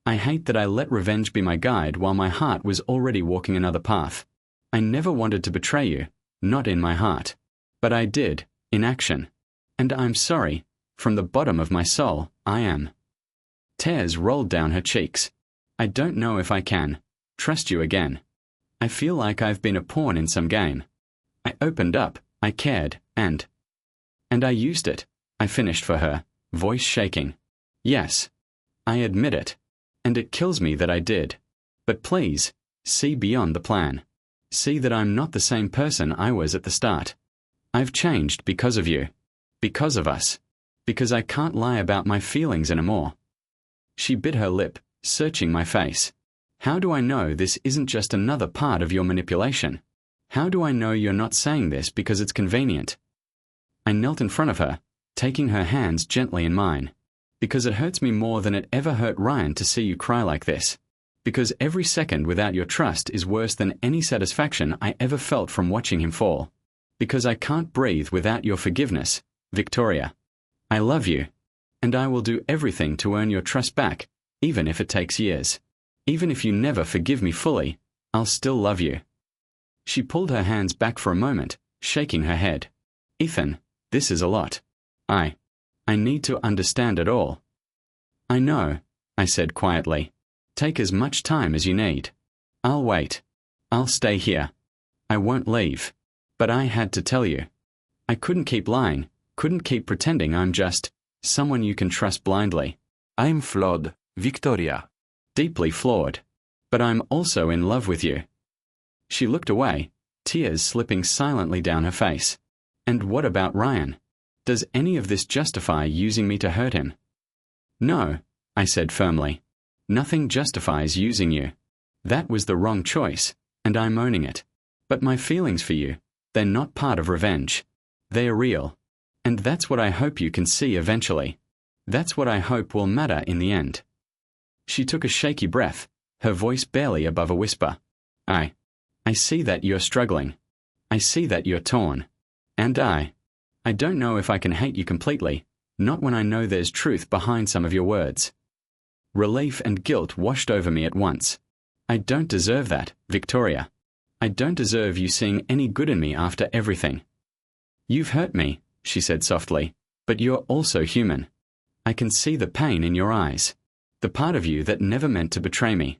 I hate that I let revenge be my guide while my heart was already walking another path. I never wanted to betray you, not in my heart. But I did, in action. And I'm sorry, from the bottom of my soul, I am. Tears rolled down her cheeks. I don't know if I can trust you again. I feel like I've been a pawn in some game. I opened up, I cared, and I used it, I finished for her, voice shaking. Yes, I admit it. And it kills me that I did. But please, see beyond the plan. See that I'm not the same person I was at the start. I've changed because of you. Because of us. Because I can't lie about my feelings anymore. She bit her lip, searching my face. How do I know this isn't just another part of your manipulation? How do I know you're not saying this because it's convenient? I knelt in front of her, taking her hands gently in mine. Because it hurts me more than it ever hurt Ryan to see you cry like this. Because every second without your trust is worse than any satisfaction I ever felt from watching him fall. Because I can't breathe without your forgiveness, Victoria. I love you. And I will do everything to earn your trust back, even if it takes years. Even if you never forgive me fully, I'll still love you. She pulled her hands back for a moment, shaking her head. Ethan, this is a lot. I need to understand it all. I know, I said quietly. Take as much time as you need. I'll wait. I'll stay here. I won't leave. But I had to tell you. I couldn't keep lying, couldn't keep pretending I'm just someone you can trust blindly. I'm flawed, Victoria. Deeply flawed. But I'm also in love with you. She looked away, tears slipping silently down her face. And what about Ryan? Does any of this justify using me to hurt him? No, I said firmly. Nothing justifies using you. That was the wrong choice, and I'm owning it. But my feelings for you, they're not part of revenge. They are real. And that's what I hope you can see eventually. That's what I hope will matter in the end. She took a shaky breath, her voice barely above a whisper. I see that you're struggling. I see that you're torn. And I don't know if I can hate you completely, not when I know there's truth behind some of your words. Relief and guilt washed over me at once. I don't deserve that, Victoria. I don't deserve you seeing any good in me after everything. You've hurt me, she said softly, but you're also human. I can see the pain in your eyes, the part of you that never meant to betray me.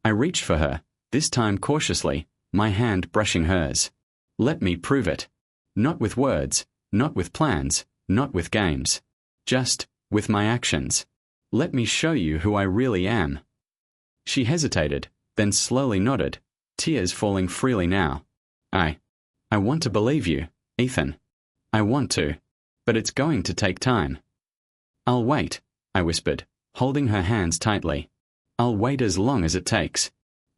I reached for her, this time cautiously, my hand brushing hers. Let me prove it. Not with words, not with plans, not with games. Just with my actions. Let me show you who I really am. She hesitated, then slowly nodded, tears falling freely now. I want to believe you, Ethan. I want to. But it's going to take time. I'll wait, I whispered, holding her hands tightly. I'll wait as long as it takes.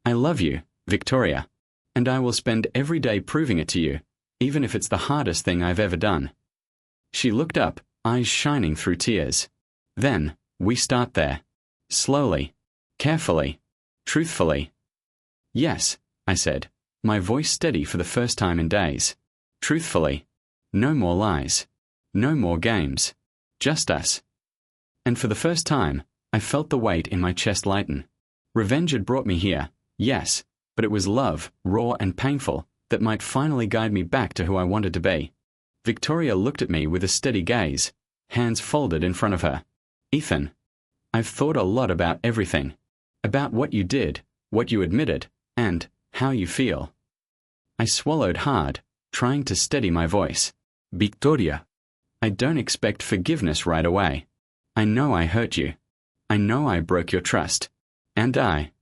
I love you, Victoria. And I will spend every day proving it to you, even if it's the hardest thing I've ever done. She looked up, eyes shining through tears. Then, we start there. Slowly. Carefully. Truthfully. Yes, I said, my voice steady for the first time in days. Truthfully. No more lies. No more games. Just us. And for the first time, I felt the weight in my chest lighten. Revenge had brought me here, yes, but it was love, raw and painful, that might finally guide me back to who I wanted to be. Victoria looked at me with a steady gaze, hands folded in front of her. Ethan, I've thought a lot about everything. About what you did, what you admitted, and how you feel. I swallowed hard, trying to steady my voice. Victoria, I don't expect forgiveness right away. I know I hurt you. I know I broke your trust. And I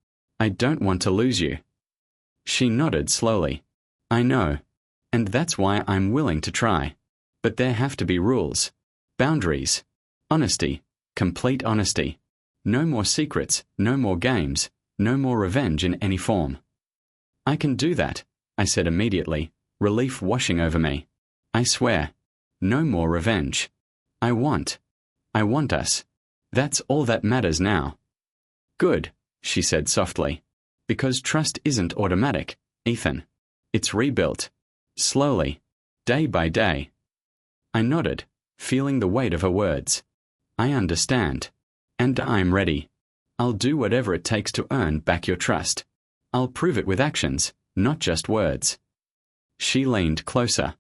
don't want to lose you. She nodded slowly. I know. And that's why I'm willing to try. But there have to be rules. Boundaries. Honesty. Complete honesty. No more secrets, no more games, no more revenge in any form. I can do that, I said immediately, relief washing over me. I swear. No more revenge. I want us. That's all that matters now. Good, she said softly. Because trust isn't automatic, Ethan. It's rebuilt. Slowly. Day by day. I nodded, feeling the weight of her words. I understand. And I'm ready. I'll do whatever it takes to earn back your trust. I'll prove it with actions, not just words. She leaned closer.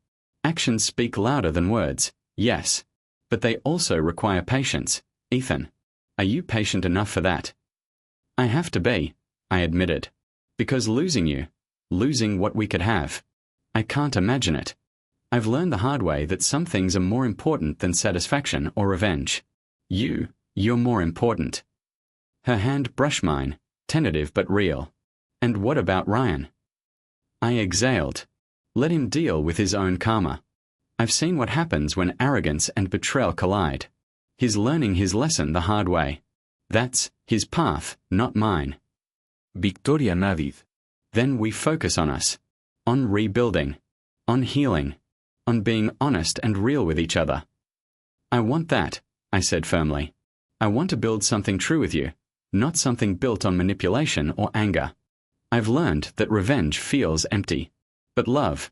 Actions speak louder than words, yes. But they also require patience. Ethan, are you patient enough for that? I have to be, I admitted. Because losing you, losing what we could have, I can't imagine it. I've learned the hard way that some things are more important than satisfaction or revenge. You're more important. Her hand brushed mine, tentative but real. And what about Ryan? I exhaled. Let him deal with his own karma. I've seen what happens when arrogance and betrayal collide. He's learning his lesson the hard way. That's his path, not mine. Victoria Navid. Then we focus on us. On rebuilding. On healing. On being honest and real with each other. I want that, I said firmly. I want to build something true with you, not something built on manipulation or anger. I've learned that revenge feels empty. But love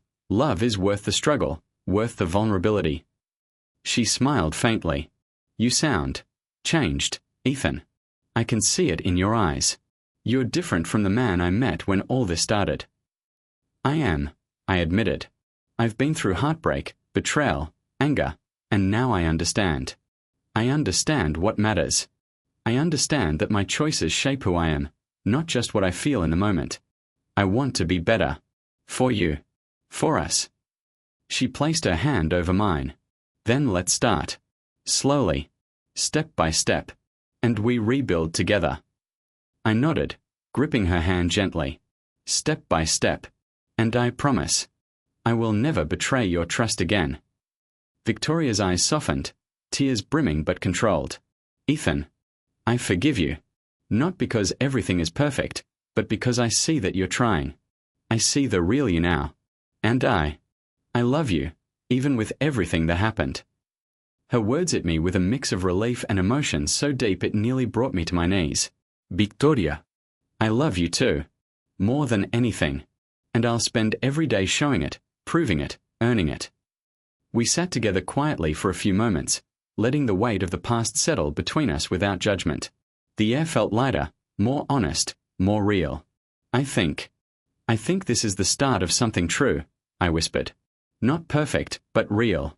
is worth the struggle, worth the vulnerability. She smiled faintly. You sound changed, Ethan. I can see it in your eyes. You're different from the man I met when all this started. I am, I admitted. I've been through heartbreak, betrayal, anger, and now I understand. I understand what matters. I understand that my choices shape who I am, not just what I feel in the moment. I want to be better. For you. For us. She placed her hand over mine. Then let's start. Slowly. Step by step. And we rebuild together. I nodded, gripping her hand gently. Step by step. And I promise. I will never betray your trust again. Victoria's eyes softened, tears brimming but controlled. Ethan, I forgive you. Not because everything is perfect, but because I see that you're trying. I see the real you now. And I love you, even with everything that happened. Her words hit me with a mix of relief and emotion so deep it nearly brought me to my knees. Victoria. I love you too. More than anything. And I'll spend every day showing it, proving it, earning it. We sat together quietly for a few moments, letting the weight of the past settle between us without judgment. The air felt lighter, more honest, more real. I think this is the start of something true, I whispered. Not perfect, but real.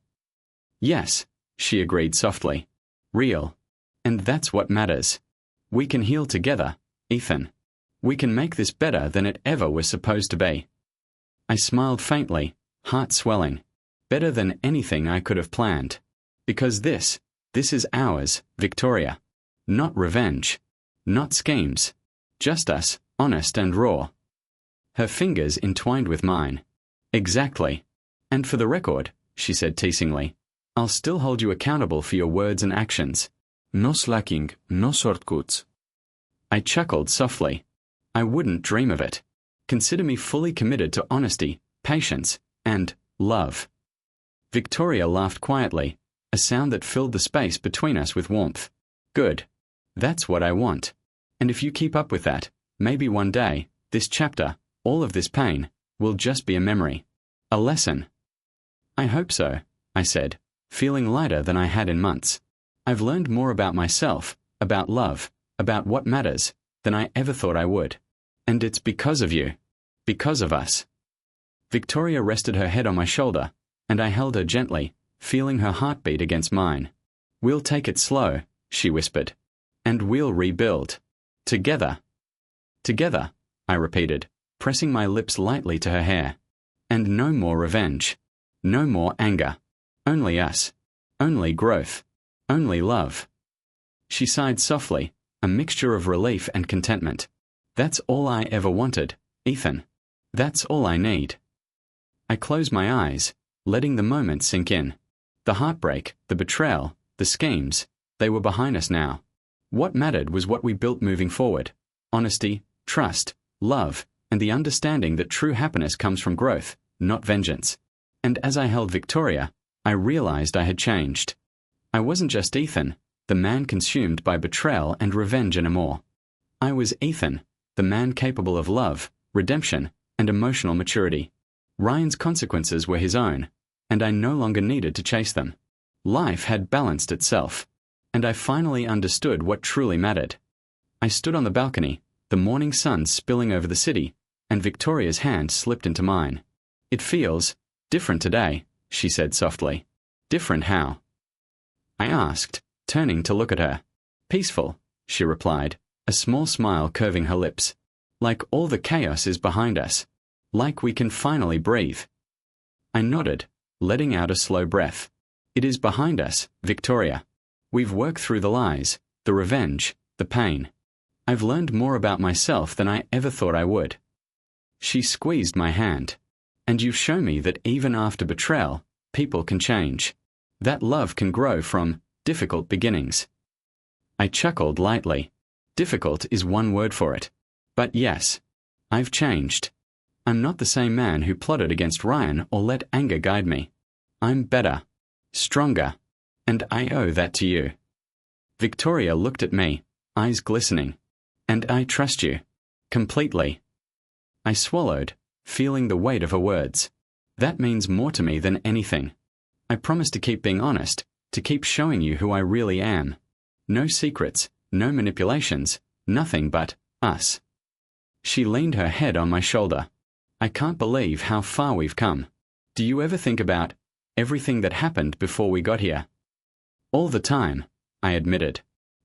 Yes, she agreed softly. Real. And that's what matters. We can heal together, Ethan. We can make this better than it ever was supposed to be. I smiled faintly, heart swelling. Better than anything I could have planned. Because this is ours, Victoria. Not revenge. Not schemes. Just us, honest and raw. Her fingers entwined with mine. Exactly. And for the record, she said teasingly, I'll still hold you accountable for your words and actions. No slacking, no shortcuts. I chuckled softly. I wouldn't dream of it. Consider me fully committed to honesty, patience, and love. Victoria laughed quietly, a sound that filled the space between us with warmth. Good. That's what I want. And if you keep up with that, maybe one day, this chapter, all of this pain, will just be a memory. A lesson. I hope so, I said, feeling lighter than I had in months. I've learned more about myself, about love, about what matters, than I ever thought I would. And it's because of you. Because of us. Victoria rested her head on my shoulder, and I held her gently, feeling her heartbeat against mine. We'll take it slow, she whispered. And we'll rebuild. Together. Together, I repeated, pressing my lips lightly to her hair. And no more revenge. No more anger. Only us. Only growth. Only love. She sighed softly, a mixture of relief and contentment. That's all I ever wanted, Ethan. That's all I need. I closed my eyes, letting the moment sink in. The heartbreak, the betrayal, the schemes, they were behind us now. What mattered was what we built moving forward. Honesty, trust, love, and the understanding that true happiness comes from growth, not vengeance. And as I held Victoria, I realized I had changed. I wasn't just Ethan, the man consumed by betrayal and revenge anymore. I was Ethan, the man capable of love, redemption, and emotional maturity. Ryan's consequences were his own, and I no longer needed to chase them. Life had balanced itself, and I finally understood what truly mattered. I stood on the balcony, the morning sun spilling over the city, and Victoria's hand slipped into mine. It feels different today, she said softly. Different how? I asked, turning to look at her. Peaceful, she replied, a small smile curving her lips. Like all the chaos is behind us. Like we can finally breathe. I nodded, letting out a slow breath. It is behind us, Victoria. We've worked through the lies, the revenge, the pain. I've learned more about myself than I ever thought I would. She squeezed my hand. And you've shown me that even after betrayal, people can change. That love can grow from difficult beginnings. I chuckled lightly. Difficult is one word for it. But yes, I've changed. I'm not the same man who plotted against Ryan or let anger guide me. I'm better, stronger, and I owe that to you. Victoria looked at me, eyes glistening. And I trust you. Completely. I swallowed, feeling the weight of her words. That means more to me than anything. I promise to keep being honest, to keep showing you who I really am. No secrets, no manipulations, nothing but us. She leaned her head on my shoulder. I can't believe how far we've come. Do you ever think about everything that happened before we got here? All the time, I admitted.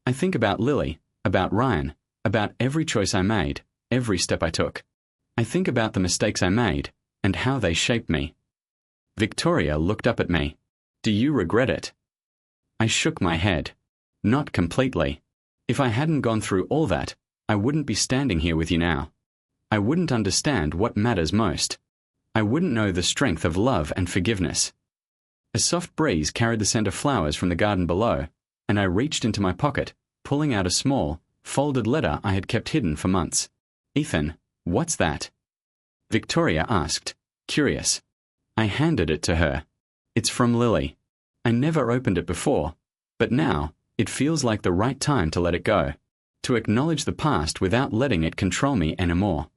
I think about Lily, about Ryan, about every choice I made, every step I took. I think about the mistakes I made, and how they shaped me. Victoria looked up at me. Do you regret it? I shook my head. Not completely. If I hadn't gone through all that, I wouldn't be standing here with you now. I wouldn't understand what matters most. I wouldn't know the strength of love and forgiveness. A soft breeze carried the scent of flowers from the garden below, and I reached into my pocket, pulling out a small, folded letter I had kept hidden for months. Ethan, what's that? Victoria asked, curious. I handed it to her. It's from Lily. I never opened it before, but now it feels like the right time to let it go. to acknowledge the past without letting it control me anymore.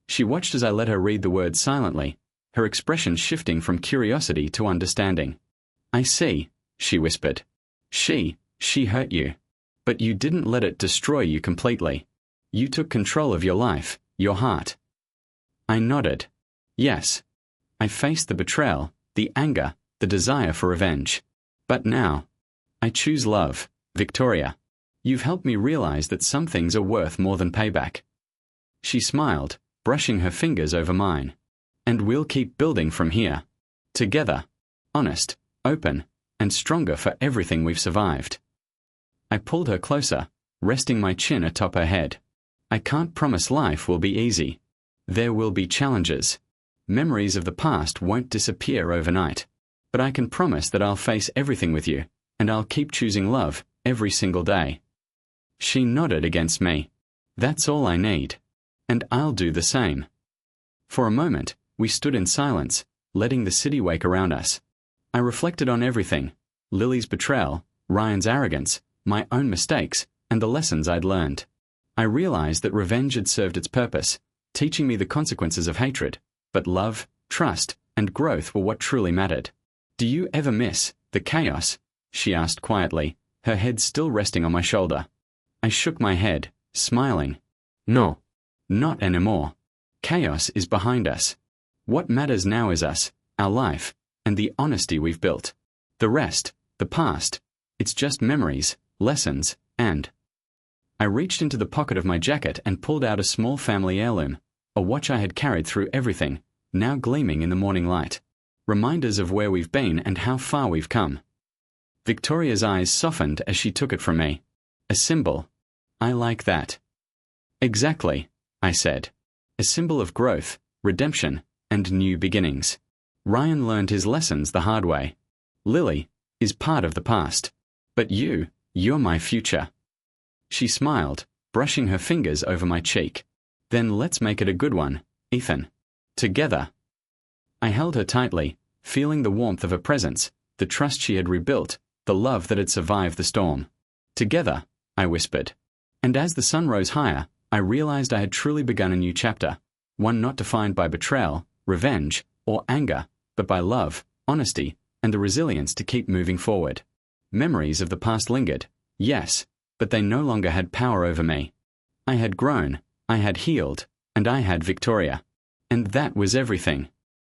She watched as I let her read the words silently, her expression shifting from curiosity to understanding. I see, she whispered. She hurt you. But you didn't let it destroy you completely. You took control of your life, your heart. I nodded. Yes. I faced the betrayal, the anger, the desire for revenge. But now, I choose love, Victoria. You've helped me realize that some things are worth more than payback. She smiled, brushing her fingers over mine. And we'll keep building from here. Together. Honest, open, and stronger for everything we've survived. I pulled her closer, resting my chin atop her head. I can't promise life will be easy. There will be challenges. Memories of the past won't disappear overnight. But I can promise that I'll face everything with you, and I'll keep choosing love every single day. She nodded against me. That's all I need. And I'll do the same. For a moment, we stood in silence, letting the city wake around us. I reflected on everything: Lily's betrayal, Ryan's arrogance, my own mistakes, and the lessons I'd learned. I realized that revenge had served its purpose, teaching me the consequences of hatred, but love, trust, and growth were what truly mattered. Do you ever miss the chaos? She asked quietly, her head still resting on my shoulder. I shook my head, smiling. No. Not anymore. Chaos is behind us. What matters now is us, our life, and the honesty we've built. The rest, the past, it's just memories, lessons, and... I reached into the pocket of my jacket and pulled out a small family heirloom, a watch I had carried through everything, now gleaming in the morning light. Reminders of where we've been and how far we've come. Victoria's eyes softened as she took it from me. A symbol. I like that. Exactly, I said. A symbol of growth, redemption, and new beginnings. Ryan learned his lessons the hard way. Lily is part of the past. But you're my future. She smiled, brushing her fingers over my cheek. Then let's make it a good one, Ethan. Together. I held her tightly, feeling the warmth of her presence, the trust she had rebuilt, the love that had survived the storm. Together, I whispered. And as the sun rose higher, I realized I had truly begun a new chapter, one not defined by betrayal, revenge, or anger, but by love, honesty, and the resilience to keep moving forward. Memories of the past lingered, yes, but they no longer had power over me. I had grown, I had healed, and I had Victoria. And that was everything.